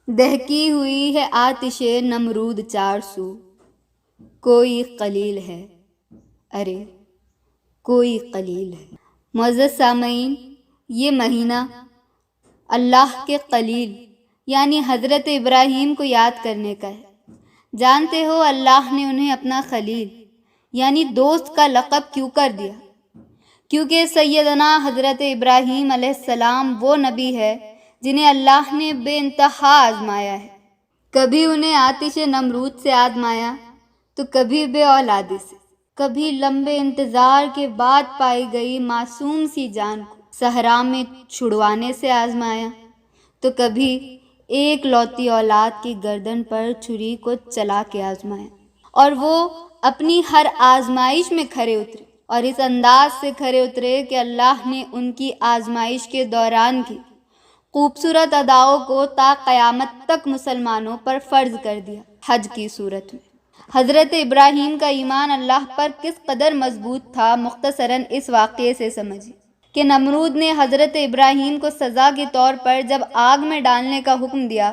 دہکی ہوئی ہے آتش نمرود چار سو، کوئی قلیل ہے، ارے کوئی قلیل ہے۔ معزز سامعین، یہ مہینہ اللہ کے خلیل یعنی حضرت ابراہیم کو یاد کرنے کا ہے۔ جانتے ہو اللہ نے انہیں اپنا خلیل یعنی دوست کا لقب کیوں کر دیا؟ کیونکہ سیدنا حضرت ابراہیم علیہ السلام وہ نبی ہے جنہیں اللہ نے بے انتہا آزمایا ہے۔ کبھی انہیں آتش نمرود سے آزمایا تو کبھی بے اولادی سے، کبھی لمبے انتظار کے بعد پائی گئی معصوم سی جان کو صحرا میں چھڑوانے سے آزمایا، تو کبھی ایک لوتی اولاد کی گردن پر چھری کو چلا کے آزمایا، اور وہ اپنی ہر آزمائش میں کھرے اترے، اور اس انداز سے کھرے اترے کہ اللہ نے ان کی آزمائش کے دوران کی خوبصورت اداؤں کو تا قیامت تک مسلمانوں پر فرض کر دیا حج کی صورت میں۔ حضرت ابراہیم کا ایمان اللہ پر کس قدر مضبوط تھا، مختصراً اس واقعے سے سمجھیں کہ نمرود نے حضرت ابراہیم کو سزا کے طور پر جب آگ میں ڈالنے کا حکم دیا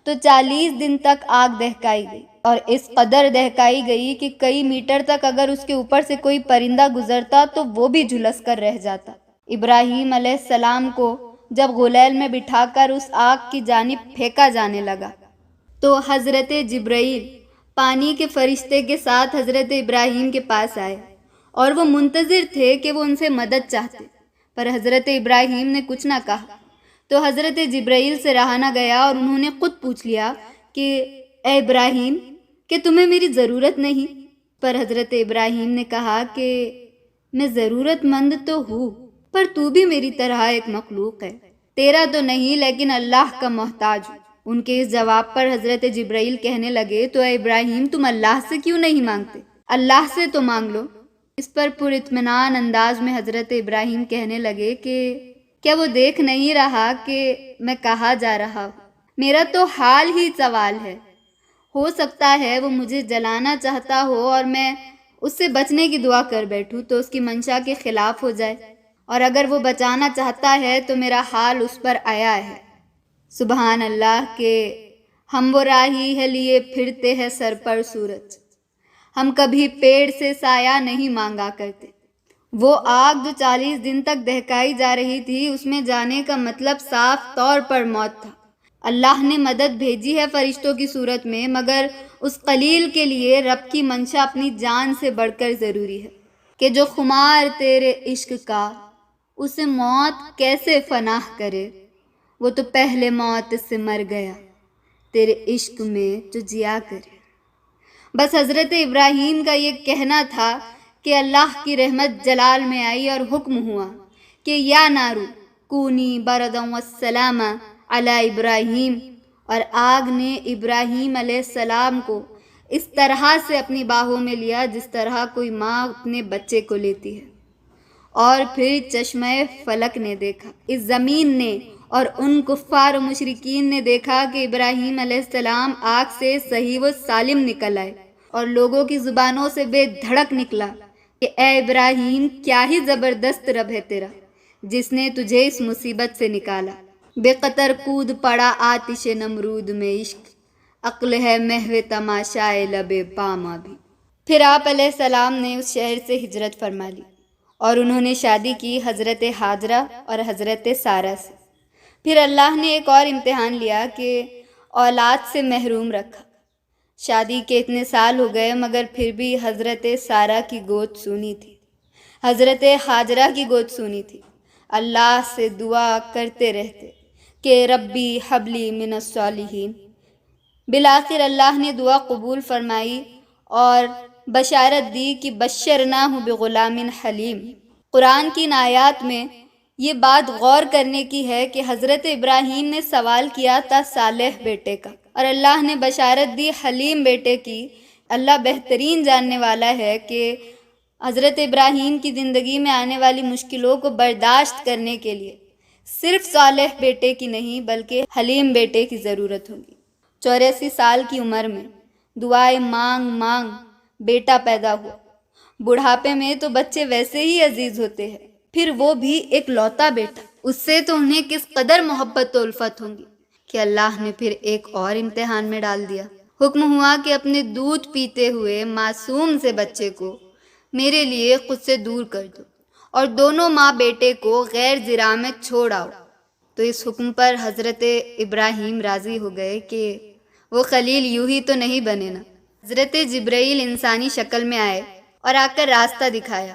تو 40 دن تک آگ دہکائی گئی، اور اس قدر دہکائی گئی کہ کئی میٹر تک اگر اس کے اوپر سے کوئی پرندہ گزرتا تو وہ بھی جھلس کر رہ جاتا۔ ابراہیم علیہ السلام کو جب غلیل میں بٹھا کر اس آگ کی جانب پھینکا جانے لگا تو حضرت جبرائیل پانی کے فرشتے کے ساتھ حضرت ابراہیم کے پاس آئے، اور وہ منتظر تھے کہ وہ ان سے مدد چاہتے، پر حضرت ابراہیم نے کچھ نہ کہا۔ تو حضرت جبرائیل سے رہا نہ گیا اور انہوں نے خود پوچھ لیا کہ اے ابراہیم، کہ تمہیں میری ضرورت نہیں؟ پر حضرت ابراہیم نے کہا کہ میں ضرورت مند تو ہوں، پر تو بھی میری طرح ایک مخلوق ہے، تیرا تو نہیں لیکن اللہ کا محتاج ہوں۔ ان کے اس جواب پر حضرت جبرائیل کہنے لگے تو اے ابراہیم، تم اللہ سے کیوں نہیں مانگتے؟ اللہ سے تو مانگ لو۔ اس پر پر اطمینان انداز میں حضرت ابراہیم کہنے لگے کہ کیا وہ دیکھ نہیں رہا کہ میں کہاں جا رہا ہوں؟ میرا تو حال ہی سوال ہے، ہو سکتا ہے وہ مجھے جلانا چاہتا ہو اور میں اس سے بچنے کی دعا کر بیٹھوں تو اس کی منشا کے خلاف ہو جائے، اور اگر وہ بچانا چاہتا ہے تو میرا حال اس پر آیا ہے۔ سبحان اللہ کہ ہم وہ راہی ہے لیے پھرتے ہیں سر پر سورج، ہم کبھی پیڑ سے سایہ نہیں مانگا کرتے۔ وہ آگ جو 40 دن تک دہکائی جا رہی تھی، اس میں جانے کا مطلب صاف طور پر موت تھا۔ اللہ نے مدد بھیجی ہے فرشتوں کی صورت میں، مگر اس قلیل کے لیے رب کی منشا اپنی جان سے بڑھ کر ضروری ہے کہ جو خمار تیرے عشق کا اسے موت کیسے فناہ کرے، وہ تو پہلے موت سے مر گیا تیرے عشق میں جو جیا کرے۔ بس حضرت ابراہیم کا یہ کہنا تھا کہ اللہ کی رحمت جلال میں آئی اور حکم ہوا کہ یا نارو کونی برداً والسلام علی ابراہیم، اور آگ نے ابراہیم علیہ السلام کو اس طرح سے اپنی باہوں میں لیا جس طرح کوئی ماں اپنے بچے کو لیتی ہے، اور پھر چشمہ فلک نے دیکھا، اس زمین نے اور ان کفار و مشرکین نے دیکھا کہ ابراہیم علیہ السلام آگ سے صحیح و سالم نکل آئے، اور لوگوں کی زبانوں سے بے دھڑک نکلا کہ اے ابراہیم، کیا ہی زبردست رب ہے تیرا جس نے تجھے اس مصیبت سے نکالا۔ بے قطر کود پڑا آتش نمرود میں عشق، عقل ہے محو تماشائے لب پاما بھی۔ پھر آپ علیہ السلام نے اس شہر سے ہجرت فرما لی، اور انہوں نے شادی کی حضرت ہاجرہ اور حضرت سارہ سے۔ پھر اللہ نے ایک اور امتحان لیا کہ اولاد سے محروم رکھا۔ شادی کے اتنے سال ہو گئے مگر پھر بھی حضرت سارہ کی گود سونی تھی، حضرت ہاجرہ کی گود سونی تھی۔ اللہ سے دعا کرتے رہتے کہ ربی حبلی من الصالحین۔ بالآخر اللہ نے دعا قبول فرمائی اور بشارت دی کہ بشرناہ بغلام حلیم۔ قرآن کی ان آیات میں یہ بات غور کرنے کی ہے کہ حضرت ابراہیم نے سوال کیا تھا صالح بیٹے کا، اور اللہ نے بشارت دی حلیم بیٹے کی۔ اللہ بہترین جاننے والا ہے کہ حضرت ابراہیم کی زندگی میں آنے والی مشکلوں کو برداشت کرنے کے لیے صرف صالح بیٹے کی نہیں بلکہ حلیم بیٹے کی ضرورت ہوگی۔ 84 سال کی عمر میں دعائیں مانگ مانگ بیٹا پیدا ہوا۔ بڑھاپے میں تو بچے ویسے ہی عزیز ہوتے ہیں، پھر وہ بھی ایک لوتا بیٹا، اس سے تو انہیں کس قدر محبت و الفت ہوں گی۔ کہ اللہ نے پھر ایک اور امتحان میں ڈال دیا۔ حکم ہوا کہ اپنے دودھ پیتے ہوئے معصوم سے بچے کو میرے لیے خود سے دور کر دو اور دونوں ماں بیٹے کو غیر زرع میں چھوڑ آؤ۔ تو اس حکم پر حضرت ابراہیم راضی ہو گئے کہ وہ خلیل یوں ہی تو نہیں بنے نا۔ حضرت جبرائیل انسانی شکل میں آئے اور آ کر راستہ دکھایا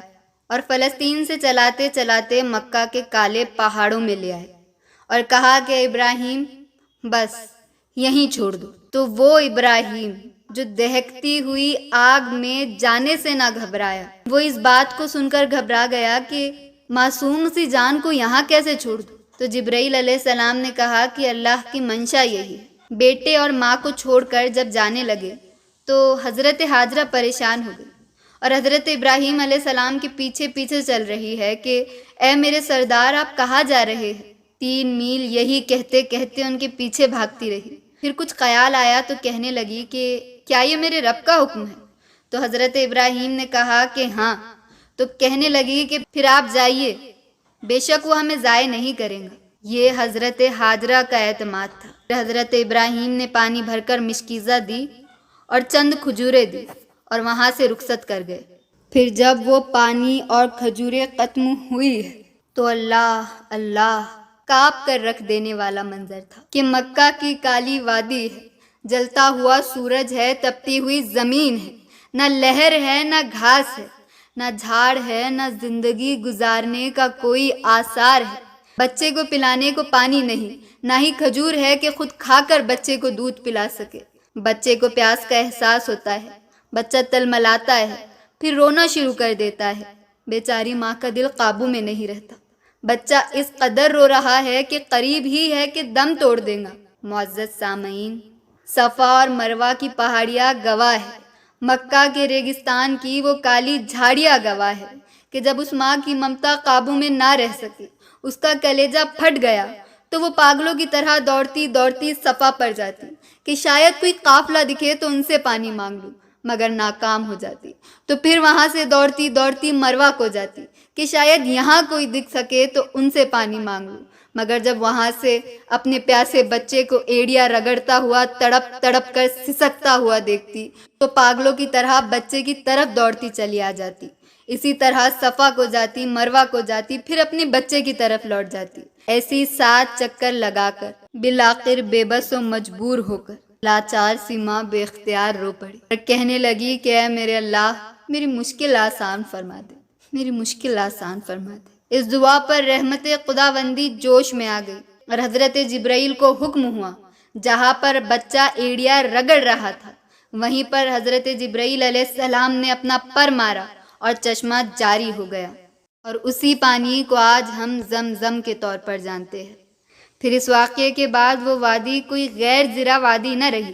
اور فلسطین سے چلاتے چلاتے مکہ کے کالے پہاڑوں میں لے آئے اور کہا کہ ابراہیم بس یہیں چھوڑ دو۔ تو وہ ابراہیم جو دہکتی ہوئی آگ میں جانے سے نہ گھبرایا، وہ اس بات کو سن کر گھبرا گیا کہ معصوم سی جان کو یہاں کیسے چھوڑ دوں۔ تو جبرائیل علیہ السلام نے کہا کہ اللہ کی منشا یہی ہے۔ بیٹے اور ماں کو چھوڑ کر جب جانے لگے تو حضرت ہاجرہ پریشان ہو گئی اور حضرت ابراہیم علیہ السلام کے پیچھے پیچھے چل رہی ہے کہ اے میرے سردار آپ کہاں جا رہے ہیں؟ 3 میل یہی کہتے کہتے ان کے پیچھے بھاگتی رہی۔ پھر کچھ خیال آیا تو کہنے لگی کہ کیا یہ میرے رب کا حکم ہے؟ تو حضرت ابراہیم نے کہا کہ ہاں۔ تو کہنے لگی کہ پھر آپ جائیے، بے شک وہ ہمیں ضائع نہیں کریں گا۔ یہ حضرت ہاجرہ کا اعتماد تھا۔ حضرت ابراہیم نے پانی بھر کر مشکیزہ دی اور چند کھجوریں دی اور وہاں سے رخصت کر گئے۔ پھر جب وہ پانی اور کھجوریں ختم ہوئی تو اللہ اللہ کانپ کر رکھ دینے والا منظر تھا کہ مکہ کی کالی وادی ہے، جلتا ہوا سورج ہے، تپتی ہوئی زمین ہے، نہ لہر ہے نہ گھاس ہے، نہ جھاڑ ہے، نہ زندگی گزارنے کا کوئی آثار ہے۔ بچے کو پلانے کو پانی نہیں، نہ ہی کھجور ہے کہ خود کھا کر بچے کو دودھ پلا سکے۔ بچے کو پیاس کا احساس ہوتا ہے، بچہ تلملاتا ہے، پھر رونا شروع کر دیتا ہے۔ بیچاری ماں کا دل قابو میں نہیں رہتا۔ بچہ اس قدر رو رہا ہے کہ قریب ہی ہے کہ دم توڑ دے گا۔ معزز سامعین، صفا اور مروہ کی پہاڑیاں گواہ ہے، مکہ کے ریگستان کی وہ کالی جھاڑیاں گواہ ہے کہ جب اس ماں کی ممتا قابو میں نہ رہ سکی، اس کا کلیجہ پھٹ گیا تو وہ پاگلوں کی طرح دوڑتی دوڑتی صفا پر جاتی کہ شاید کوئی قافلہ دکھے تو ان سے پانی مانگ لوں، مگر ناکام ہو جاتی۔ تو پھر وہاں سے دوڑتی دوڑتی مروہ کو جاتی کہ شاید یہاں کوئی دکھ سکے تو ان سے پانی مانگ لوں، مگر جب وہاں سے اپنے پیاسے بچے کو ایڑیاں رگڑتا ہوا تڑپ تڑپ کر سسکتا ہوا دیکھتی تو پاگلوں کی طرح بچے کی طرف دوڑتی چلی آ جاتی۔ اسی طرح صفا کو جاتی، مروہ کو جاتی، پھر اپنے بچے کی طرف لوٹ جاتی۔ ایسی 7 چکر لگا کر بالآخر بے بس و مجبور ہو کر لاچار سی ماں بے اختیار رو پڑی اور کہنے لگی کہ اے میرے اللہ، میری مشکل آسان فرما دے، میری مشکل آسان فرما دے۔ اس دعا پر رحمت خداوندی جوش میں آ گئی اور حضرت جبرائیل کو حکم ہوا، جہاں پر بچہ ایڑیاں رگڑ رہا تھا وہیں پر حضرت جبرائیل علیہ السلام نے اپنا پر مارا اور چشمہ جاری ہو گیا، اور اسی پانی کو آج ہم زمزم کے طور پر جانتے ہیں۔ پھر اس واقعے کے بعد وہ وادی کوئی غیر زرع وادی نہ رہی،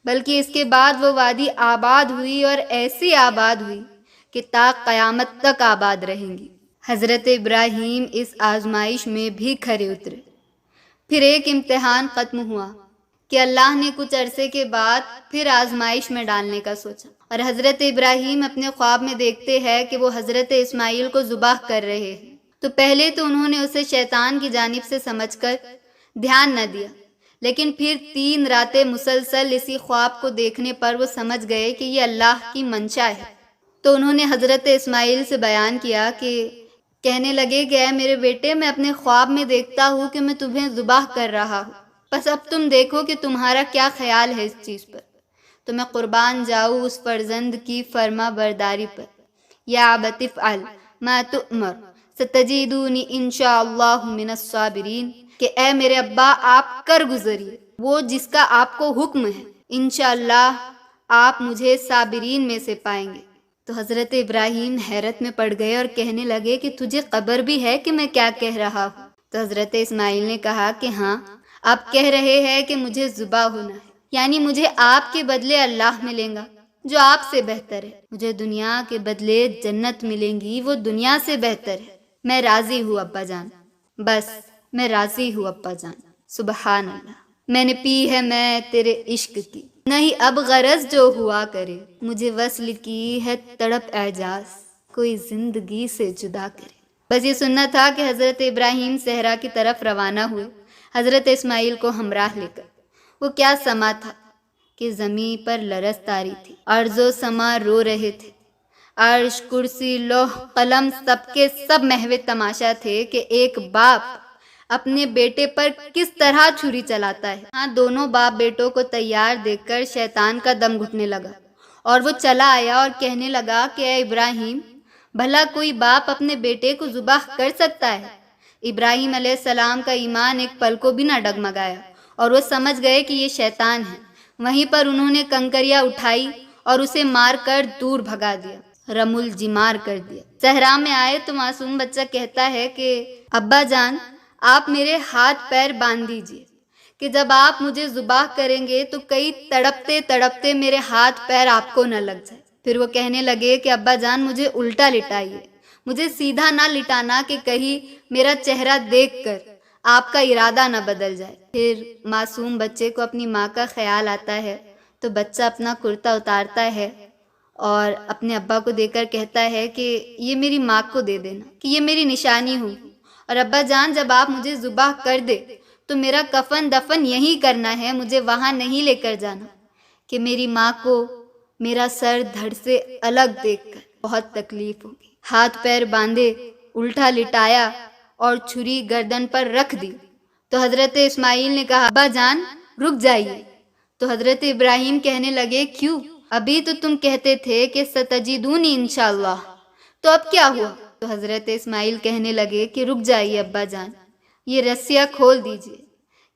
بلکہ اس کے بعد وہ وادی آباد ہوئی اور ایسی آباد ہوئی کہ تا قیامت تک آباد رہیں گی۔ حضرت ابراہیم اس آزمائش میں بھی کھرے اترے۔ پھر ایک امتحان ختم ہوا کہ اللہ نے کچھ عرصے کے بعد پھر آزمائش میں ڈالنے کا سوچا، اور حضرت ابراہیم اپنے خواب میں دیکھتے ہیں کہ وہ حضرت اسماعیل کو ذبح کر رہے ہیں۔ تو پہلے تو انہوں نے اسے شیطان کی جانب سے سمجھ کر دھیان نہ دیا، لیکن پھر 3 راتیں مسلسل اسی خواب کو دیکھنے پر وہ سمجھ گئے کہ یہ اللہ کی منشا ہے۔ تو انہوں نے حضرت اسماعیل سے بیان کیا کہ کہنے لگے کہ اے میرے بیٹے، میں اپنے خواب میں دیکھتا ہوں کہ میں تمہیں ذبح کر رہا ہوں، بس اب تم دیکھو کہ تمہارا کیا خیال ہے اس چیز پر۔ تو میں قربان جاؤں اس فرزند کی فرما برداری پر۔ یا ابت افعل ما تؤمر ستجدونی انشاءاللہ من الصابرین، کہ اے میرے ابا آپ کر گزریے وہ جس کا آپ کو حکم ہے، انشاءاللہ آپ مجھے صابرین میں سے پائیں گے۔ تو حضرت ابراہیم حیرت میں پڑ گئے اور کہنے لگے کہ تجھے خبر بھی ہے کہ میں کیا کہہ رہا ہوں؟ تو حضرت اسماعیل نے کہا کہ ہاں، آپ کہہ رہے ہیں کہ مجھے ذبح ہونا ہے، یعنی مجھے آپ کے بدلے اللہ ملیں گا جو آپ سے بہتر ہے، مجھے دنیا کے بدلے جنت ملیں گی، وہ دنیا سے بہتر ہے۔ میں راضی ہوں ابا جان، بس میں راضی ہوں ابا جان۔ سبحان اللہ، میں نے پی ہے میں تیرے عشق کی، نہیں اب غرض جو ہوا کرے، مجھے وصل کی ہے تڑپ اعجاز، کوئی زندگی سے جدا کرے۔ بس یہ سننا تھا کہ حضرت ابراہیم صحرا کی طرف روانہ ہوئے۔ حضرت اسماعیل کو ہمراہ لے کر۔ وہ کیا سما تھا کہ زمین پر لرز تاری تھی، ارض و سما رو رہے تھے، عرش، کرسی، لوح، قلم سب کے سب محو تماشا تھے کہ ایک باپ اپنے بیٹے پر کس طرح چھری چلاتا ہے۔ ہاں، دونوں باپ بیٹوں کو تیار دیکھ کر شیطان کا دم گھٹنے لگا اور وہ چلا آیا اور کہنے لگا کہ اے ابراہیم، بھلا کوئی باپ اپنے بیٹے کو ذبح کر سکتا ہے؟ ابراہیم علیہ السلام کا ایمان ایک پل کو بھی نہ ڈگمگایا اور وہ سمجھ گئے کہ یہ شیطان ہے۔ وہیں پر انہوں نے کنکریاں اٹھائی اور اسے مار کر دور بھگا دیا، رم الجمار کر دیا۔ صحرا میں آئے تو معصوم بچہ کہتا ہے کہ ابا جان، آپ میرے ہاتھ پیر باندھ دیجئے کہ جب آپ مجھے ذبح کریں گے تو کئی تڑپتے تڑپتے میرے ہاتھ پیر آپ کو نہ لگ جائے۔ پھر وہ کہنے لگے کہ ابا جان، مجھے الٹا لٹائیے، مجھے سیدھا نہ لٹانا کہ کہیں میرا چہرہ دیکھ کر آپ کا ارادہ نہ بدل جائے۔ پھر معصوم بچے کو اپنی ماں کا خیال آتا ہے تو بچہ اپنا کرتا اتارتا ہے اور اپنے ابا کو دے کر کہتا ہے کہ یہ میری ماں کو دے دینا کہ یہ میری نشانی ہوگی، اور ابا جان جب آپ مجھے ذبح کر دے تو میرا کفن دفن یہیں کرنا ہے، مجھے وہاں نہیں لے کر جانا کہ میری ماں کو میرا سر دھڑ سے الگ دیکھ کر بہت تکلیف ہوگی۔ ہاتھ پیر باندھے، الٹا لٹایا اور چھری گردن پر رکھ دی تو حضرت اسماعیل نے کہا ابا جان رک جائیے۔ تو حضرت ابراہیم کہنے لگے کیوں؟ ابھی تو تم کہتے تھے کہ ستجدونی انشاءاللہ، تو اب کیا ہوا؟ تو حضرت اسماعیل کہنے لگے کہ رک جائیے ابا جان، یہ رسیاں کھول دیجئے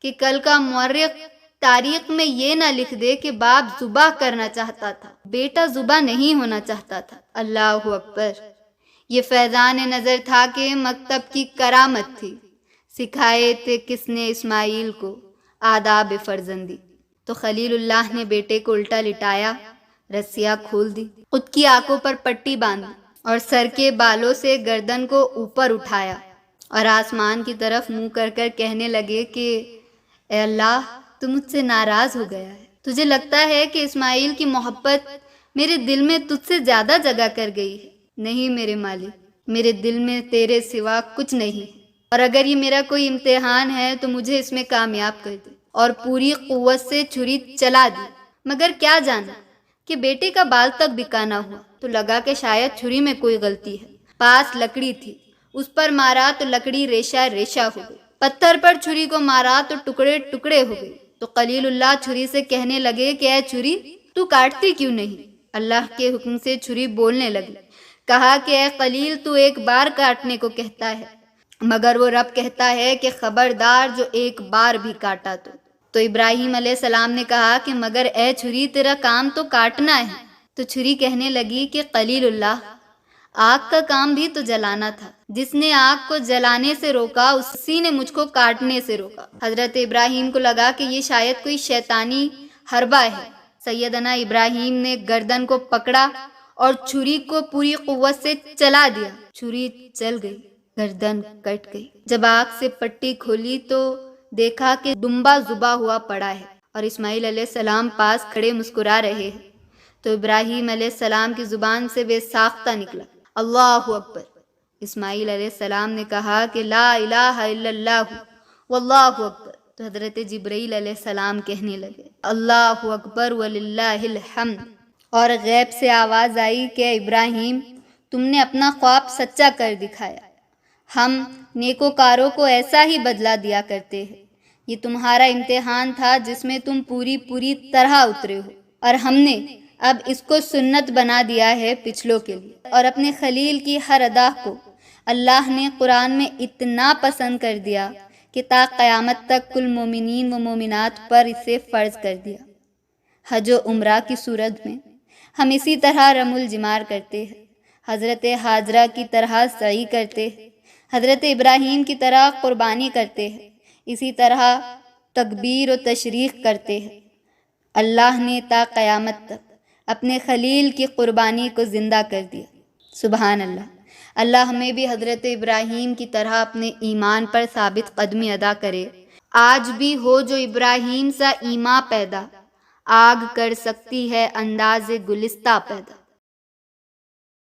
کہ کل کا مورخ تاریخ میں یہ نہ لکھ دے کہ باپ ذبح کرنا چاہتا تھا، بیٹا ذبح نہیں ہونا چاہتا تھا۔ اللہ اکبر! یہ فیضان نظر تھا کہ مکتب کی کرامت تھی، سکھائے تھے کس نے اسماعیل کو آداب فرزندی۔ تو خلیل اللہ نے بیٹے کو الٹا لٹایا، رسیاں کھول دی، خود کی آنکھوں پر پٹی باندھی اور سر کے بالوں سے گردن کو اوپر اٹھایا اور آسمان کی طرف منہ کر کر کہنے لگے کہ اے اللہ، تو مجھ سے ناراض ہو گیا ہے، تجھے لگتا ہے کہ اسماعیل کی محبت میرے دل میں تجھ سے زیادہ جگہ کر گئی ہے؟ نہیں میرے مالک، میرے دل میں تیرے سوا کچھ نہیں ہے، اور اگر یہ میرا کوئی امتحان ہے تو مجھے اس میں کامیاب کر دے۔ اور پوری قوت سے چھری چلا دی، مگر کیا جانا کہ بیٹے کا بال تک بکا نہ ہوا۔ تو لگا کہ شاید چھری میں کوئی غلطی ہے، پاس لکڑی تھی، اس پر مارا تو لکڑی ریشہ ریشہ ہو گئی، پتھر پر چھری کو مارا تو ٹکڑے ٹکڑے ہو گئی۔ تو خلیل اللہ چھری سے کہنے لگے کہ اے چھری، تو کاٹتی کیوں نہیں؟ اللہ کے حکم سے چھری بولنے لگی، کہا کہ اے خلیل، تو ایک بار کاٹنے کو کہتا ہے، مگر وہ رب کہتا ہے کہ خبردار جو ایک بار بھی کاٹا تو ابراہیم علیہ السلام نے کہا کہ مگر اے چھری، تیرا کام تو کاٹنا ہے۔ تو چھری کہنے لگی کہ خلیل اللہ، آگ کا کام بھی تو جلانا تھا، جس نے آگ کو جلانے سے روکا اسی نے مجھ کو کاٹنے سے روکا۔ حضرت ابراہیم کو لگا کہ یہ شاید کوئی شیطانی حربہ ہے۔ سیدنا ابراہیم نے گردن کو پکڑا اور چھری کو پوری قوت سے چلا دیا، چھری چل گئی، گردن کٹ گئی۔ جب آگ سے پٹی کھولی تو دیکھا کہ دمبا ذبح ہوا پڑا ہے اور اسماعیل علیہ السلام پاس کھڑے مسکرا رہے ہیں۔ تو ابراہیم علیہ السلام کی زبان سے بے ساختہ نکلا اللہ اکبر۔ اسماعیل علیہ السلام نے کہا کہ لا الہ الا اللہ واللہ اکبر۔ تو حضرت جبرائیل علیہ السلام کہنے لگے اللہ اکبر وللہ الحمد، اور غیب سے آواز آئی کہ ابراہیم، تم نے اپنا خواب سچا کر دکھایا، ہم نیکوکاروں کو ایسا ہی بدلہ دیا کرتے ہیں۔ یہ تمہارا امتحان تھا جس میں تم پوری طرح اترے ہو، اور ہم نے اب اس کو سنت بنا دیا ہے پچھلوں کے لیے۔ اور اپنے خلیل کی ہر ادا کو اللہ نے قرآن میں اتنا پسند کر دیا کہ تا قیامت تک کل مومنین و مومنات پر اسے فرض کر دیا۔ حج و عمرہ کی صورت میں ہم اسی طرح رم الجمار کرتے ہیں، حضرت حاجرہ کی طرح سعی کرتے ہیں، حضرت ابراہیم کی طرح قربانی کرتے ہیں، اسی طرح تکبیر و تشریق کرتے ہیں۔ اللہ نے تا قیامت تک اپنے خلیل کی قربانی کو زندہ کر دیا۔ سبحان اللہ۔ اللہ ہمیں بھی حضرت ابراہیم کی طرح اپنے ایمان پر ثابت قدمی ادا کرے۔ آج بھی ہو جو ابراہیم سا ایمان پیدا، آگ کر سکتی ہے انداز گلستہ پیدا۔